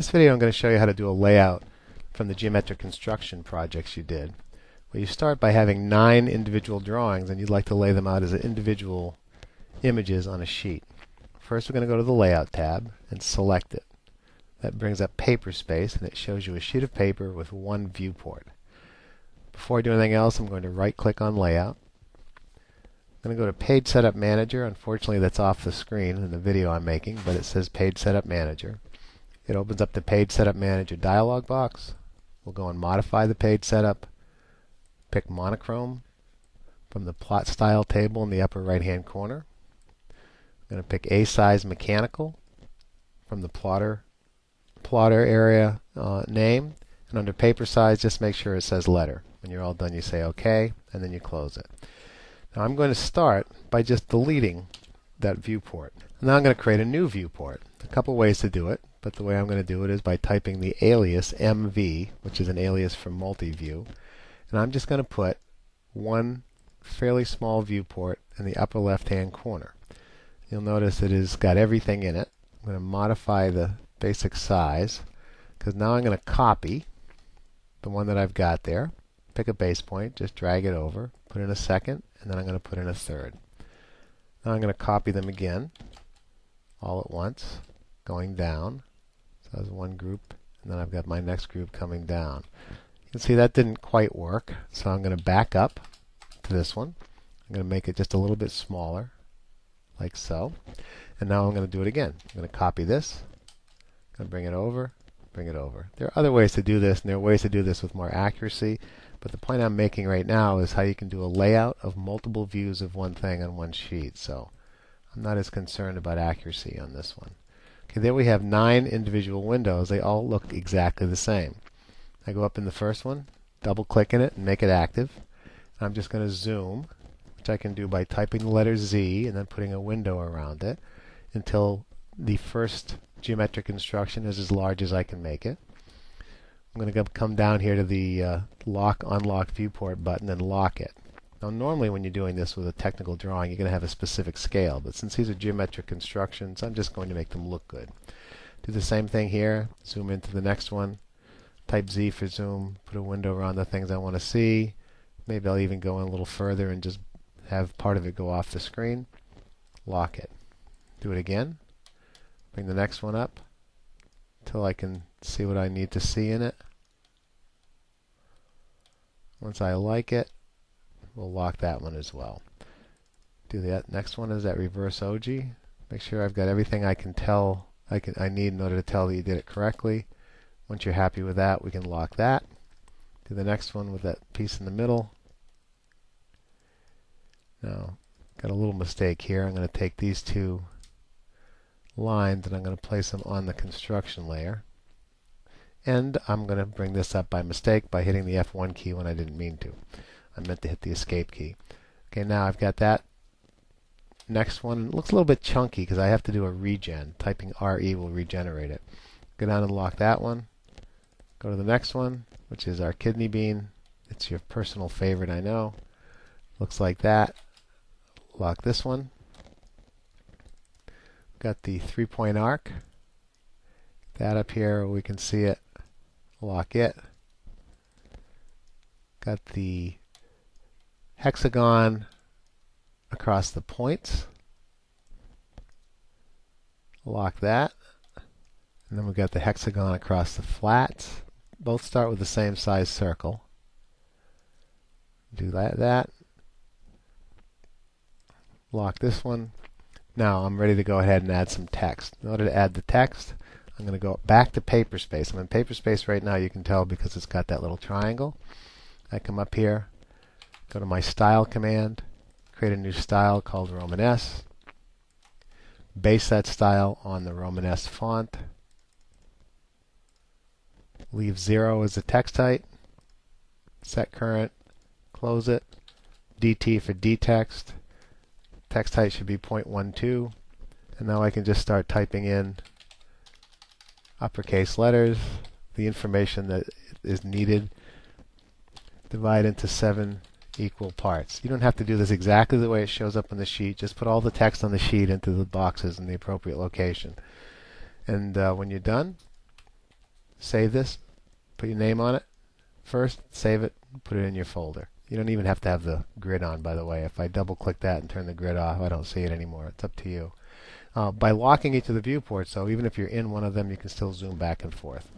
This video I'm going to show you how to do a layout from the geometric construction projects you did, where you start by having 9 individual drawings and you'd like to lay them out as individual images on a sheet. First we're going to go to the Layout tab and select it. That brings up Paper Space and it shows you a sheet of paper with one viewport. Before I do anything else, I'm going to right click on Layout. I'm going to go to Page Setup Manager. Unfortunately that's off the screen in the video I'm making, but it says Page Setup Manager. It opens up the Page Setup Manager dialog box. We'll go and modify the page setup. Pick monochrome from the plot style table in the upper right hand corner. I'm going to pick A size mechanical from the plotter area name, and under paper size just make sure it says letter. When you're all done you say OK and then you close it. Now I'm going to start by just deleting that viewport. Now I'm going to create a new viewport. A couple ways to do it, but the way I'm going to do it is by typing the alias MV, which is an alias for multi-view, and I'm just going to put one fairly small viewport in the upper left hand corner. You'll notice it has got everything in it. I'm going to modify the basic size because now I'm going to copy the one that I've got there, pick a base point, just drag it over, put in a second, and then I'm going to put in a third. Now I'm going to copy them again all at once, going down. So that's one group, and then I've got my next group coming down. You can see that didn't quite work, so I'm going to back up to this one. I'm going to make it just a little bit smaller, like so. And now I'm going to do it again. I'm going to copy this, I'm going to bring it over, bring it over. There are other ways to do this, and there are ways to do this with more accuracy, but the point I'm making right now is how you can do a layout of multiple views of one thing on one sheet. So I'm not as concerned about accuracy on this one. Okay, there we have 9 individual windows. They all look exactly the same. I go up in the first one, double click in it and make it active. I'm just going to zoom, which I can do by typing the letter Z and then putting a window around it until the first geometric construction is as large as I can make it. I'm going to come down here to the lock unlock viewport button and lock it. Now normally when you're doing this with a technical drawing you're going to have a specific scale, but since these are geometric constructions I'm just going to make them look good. Do the same thing here, zoom into the next one, type Z for zoom, put a window around the things I want to see. Maybe I'll even go in a little further and just have part of it go off the screen. Lock it. Do it again. Bring the next one up until I can see what I need to see in it. Once I like it, we'll lock that one as well. Do that next one is that reverse OG. Make sure I've got everything I can tell I need in order to tell that you did it correctly. Once you're happy with that, we can lock that. Do the next one with that piece in the middle. Now, got a little mistake here. I'm going to take these two lines and I'm going to place them on the construction layer. And I'm going to bring this up by mistake by hitting the F1 key when I didn't mean to. I meant to hit the escape key. Okay, now I've got that next one. It looks a little bit chunky because I have to do a regen. Typing RE will regenerate it. Go down and lock that one. Go to the next one, which is our kidney bean. It's your personal favorite, I know. Looks like that. Lock this one. Got the 3-point arc. That up here, we can see it. Lock it. Got the hexagon across the points. Lock that. And then we've got the hexagon across the flats. Both start with the same size circle. Do that. Lock this one. Now I'm ready to go ahead and add some text. In order to add the text, I'm going to go back to Paper Space. I'm in Paper Space right now, you can tell because it's got that little triangle. I come up here, go to my Style command, create a new style called Roman S. Base that style on the Roman S font. Leave 0 as the text height. Set current. Close it. DT for dtext. Text height should be 0.12. And now I can just start typing in uppercase letters, the information that is needed. Divide into 7 equal parts. You don't have to do this exactly the way it shows up on the sheet. Just put all the text on the sheet into the boxes in the appropriate location. And when you're done, save this, put your name on it first, save it, put it in your folder. You don't even have to have the grid on, by the way. If I double click that and turn the grid off, I don't see it anymore. It's up to you. By locking each of the viewports, so even if you're in one of them, you can still zoom back and forth.